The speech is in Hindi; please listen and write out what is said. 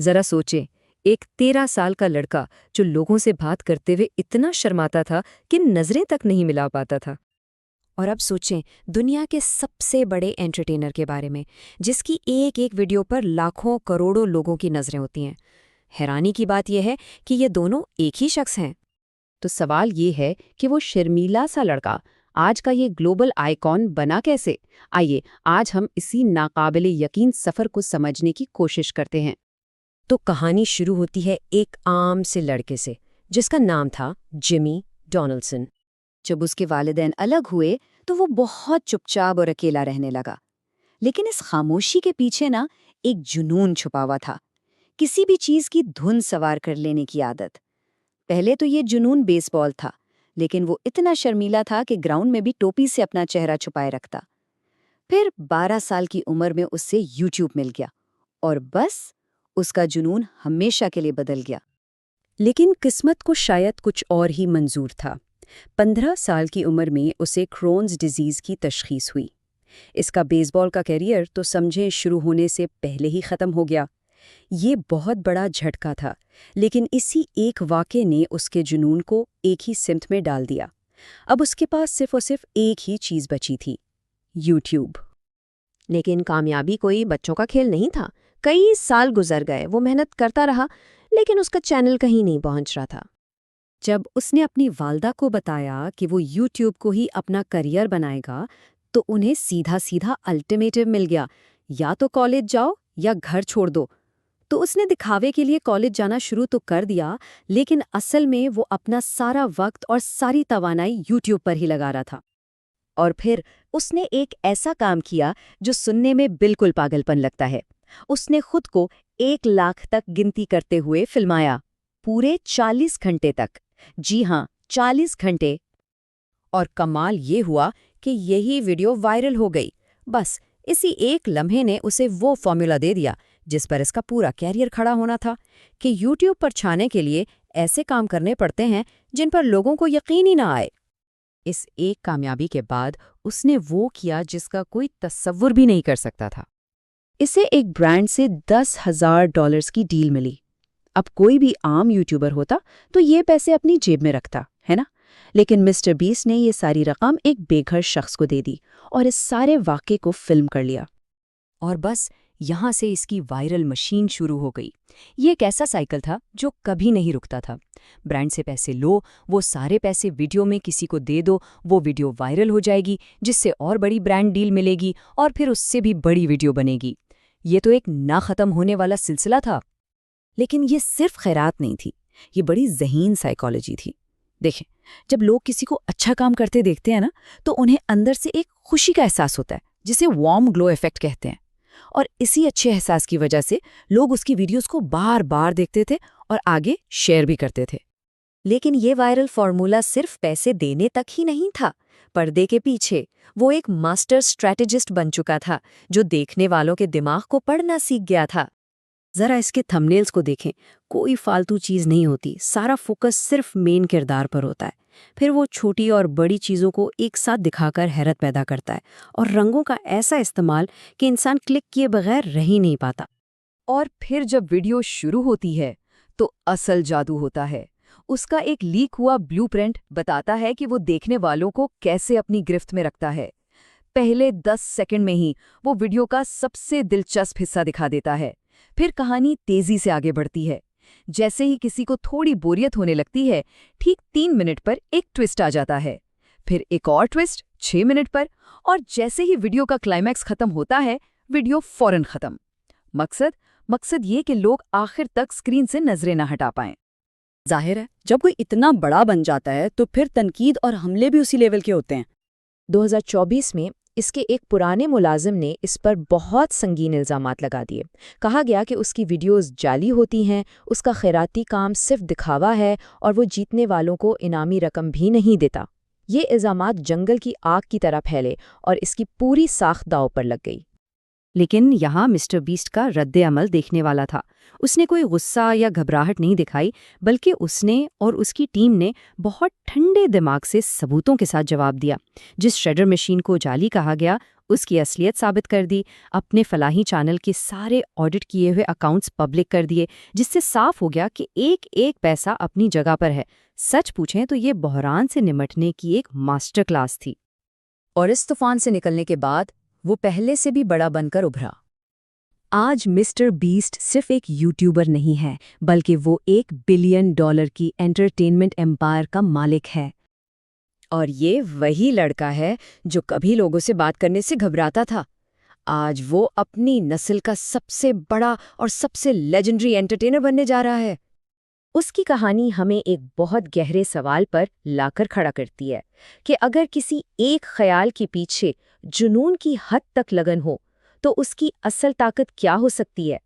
जरा सोचें, एक 13 साल का लड़का जो लोगों से बात करते हुए इतना शर्माता था कि नजरें तक नहीं मिला पाता था। और अब सोचें दुनिया के सबसे बड़े एंटरटेनर के बारे में, जिसकी एक एक वीडियो पर लाखों करोड़ों लोगों की नज़रें होती हैं। हैरानी की बात यह है कि ये दोनों एक ही शख्स हैं। तो सवाल ये है कि वो शर्मीला सा लड़का आज का ये ग्लोबल आइकॉन बना कैसे। आइए आज हम इसी नाकाबिले यकीन सफ़र को समझने की कोशिश करते हैं। तो कहानी शुरू होती है एक आम से लड़के से जिसका नाम था जिमी डोनाल्डसन। जब उसके वालिदैन अलग हुए तो वो बहुत चुपचाप और अकेला रहने लगा। लेकिन इस खामोशी के पीछे ना एक जुनून छुपा हुआ था, किसी भी चीज की धुन सवार कर लेने की आदत। पहले तो ये जुनून बेसबॉल था, लेकिन वो इतना शर्मीला था कि ग्राउंड में भी टोपी से अपना चेहरा छुपाए रखता। फिर 12 साल की उम्र में उससे यूट्यूब मिल गया और बस उसका जुनून हमेशा के लिए बदल गया। लेकिन किस्मत को शायद कुछ और ही मंजूर था। 15 साल की उम्र में उसे क्रोन्स डिजीज़ की तशखीस हुई। इसका बेसबॉल का करियर तो समझें शुरू होने से पहले ही ख़त्म हो गया। ये बहुत बड़ा झटका था, लेकिन इसी एक वाक़े ने उसके जुनून को एक ही सिमत में डाल दिया। अब उसके पास सिर्फ और सिर्फ एक ही चीज़ बची थी, यूट्यूब। लेकिन कामयाबी कोई बच्चों का खेल नहीं था। कई साल गुजर गए, वो मेहनत करता रहा, लेकिन उसका चैनल कहीं नहीं पहुंच रहा था। जब उसने अपनी वालदा को बताया कि वो यूट्यूब को ही अपना करियर बनाएगा, तो उन्हें सीधा सीधा अल्टीमेटम मिल गया, या तो कॉलेज जाओ या घर छोड़ दो। तो उसने दिखावे के लिए कॉलेज जाना शुरू तो कर दिया, लेकिन असल में वो अपना सारा वक्त और सारी तवानाई यूट्यूब पर ही लगा रहा था। और फिर उसने एक ऐसा काम किया जो सुनने में बिल्कुल पागलपन लगता है। उसने खुद को 1 लाख तक गिनती करते हुए फिल्माया, पूरे 40 घंटे तक। जी हाँ, 40 घंटे। और कमाल ये हुआ कि यही वीडियो वायरल हो गई। बस इसी एक लम्हे ने उसे वो फॉर्मूला दे दिया जिस पर इसका पूरा कैरियर खड़ा होना था, कि यूट्यूब पर छाने के लिए ऐसे काम करने पड़ते हैं जिन पर लोगों को यकीन ही ना आए। इस एक कामयाबी के बाद उसने वो किया जिसका कोई तसव्वुर भी नहीं कर सकता था। इसे एक ब्रांड से $10,000 की डील मिली। अब कोई भी आम यूट्यूबर होता तो ये पैसे अपनी जेब में रखता, है ना? लेकिन मिस्टर बीस्ट ने ये सारी रकम एक बेघर शख्स को दे दी और इस सारे वाक़े को फिल्म कर लिया। और बस यहाँ से इसकी वायरल मशीन शुरू हो गई। ये एक ऐसा साइकिल था जो कभी नहीं रुकता था। ब्रांड से पैसे लो, वो सारे पैसे वीडियो में किसी को दे दो, वो वीडियो वायरल हो जाएगी, जिससे और बड़ी ब्रांड डील मिलेगी और फिर उससे भी बड़ी वीडियो बनेगी। ये तो एक ना ख़त्म होने वाला सिलसिला था। लेकिन ये सिर्फ खैरात नहीं थी, ये बड़ी ज़हीन साइकोलॉजी थी। देखें, जब लोग किसी को अच्छा काम करते देखते हैं ना, तो उन्हें अंदर से एक खुशी का एहसास होता है, जिसे वार्म ग्लो इफेक्ट कहते हैं। और इसी अच्छे एहसास की वजह से लोग उसकी वीडियोस को बार बार देखते थे और आगे शेयर भी करते थे। लेकिन ये वायरल फॉर्मूला सिर्फ पैसे देने तक ही नहीं था। पर्दे के पीछे वो एक मास्टर स्ट्रैटेजिस्ट बन चुका था, जो देखने वालों के दिमाग को पढ़ना सीख गया था। जरा इसके थंबनेल्स को देखें, कोई फालतू चीज़ नहीं होती, सारा फोकस सिर्फ मेन किरदार पर होता है। फिर वो छोटी और बड़ी चीज़ों को एक साथ दिखाकर हैरत पैदा करता है और रंगों का ऐसा इस्तेमाल कि इंसान क्लिक किए बगैर रह ही नहीं पाता। और फिर जब वीडियो शुरू होती है तो असल जादू होता है। उसका एक लीक हुआ ब्लूप्रिंट बताता है कि वो देखने वालों को कैसे अपनी गिरफ्त में रखता है। पहले 10 सेकंड में ही वो वीडियो का सबसे दिलचस्प हिस्सा दिखा देता है। फिर कहानी तेजी से आगे बढ़ती है। जैसे ही किसी को थोड़ी बोरियत होने लगती है, ठीक 3 मिनट पर एक ट्विस्ट आ जाता है। फिर एक और ट्विस्ट 6 मिनट पर, और जैसे ही वीडियो का क्लाइमैक्स खत्म होता है, वीडियो फौरन खत्म। मकसद ये कि लोग आखिर तक स्क्रीन से नजरें न हटा पाएं। जाहिर है, जब कोई इतना बड़ा बन जाता है तो फिर तनकीद और हमले भी उसी लेवल के होते हैं। 2024 में इसके एक पुराने मुलाजिम ने इस पर बहुत संगीन इल्ज़ामात लगा दिए। कहा गया कि उसकी वीडियोस जाली होती हैं, उसका खैराती काम सिर्फ दिखावा है और वो जीतने वालों को इनामी रकम भी नहीं देता। ये इल्ज़ामात जंगल की आग की तरह फैले और इसकी पूरी साख दांव पर लग गई। लेकिन यहाँ मिस्टर बीस्ट का रद्द अमल देखने वाला था। उसने कोई गुस्सा या घबराहट नहीं दिखाई, बल्कि उसने और उसकी टीम ने बहुत ठंडे दिमाग से सबूतों के साथ जवाब दिया। जिस श्रेडर मशीन को जाली कहा गया, उसकी असलियत साबित कर दी। अपने फलाही चैनल के सारे ऑडिट किए हुए अकाउंट्स पब्लिक कर दिए, जिससे साफ हो गया कि एक एक पैसा अपनी जगह पर है। सच पूछें तो ये बहरान से निपटने की एक मास्टर क्लास थी। और इस तूफान से निकलने के बाद वो पहले से भी बड़ा बनकर उभरा। आज मिस्टर बीस्ट सिर्फ एक यूट्यूबर नहीं है, बल्कि वो $1 बिलियन की एंटरटेनमेंट एम्पायर का मालिक है। और ये वही लड़का है जो कभी लोगों से बात करने से घबराता था। आज वो अपनी नस्ल का सबसे बड़ा और सबसे लेजेंडरी एंटरटेनर बनने जा रहा है। उसकी कहानी हमें एक बहुत गहरे सवाल पर लाकर खड़ा करती है कि अगर किसी एक ख्याल के पीछे जुनून की हद तक लगन हो, तो उसकी असल ताकत क्या हो सकती है।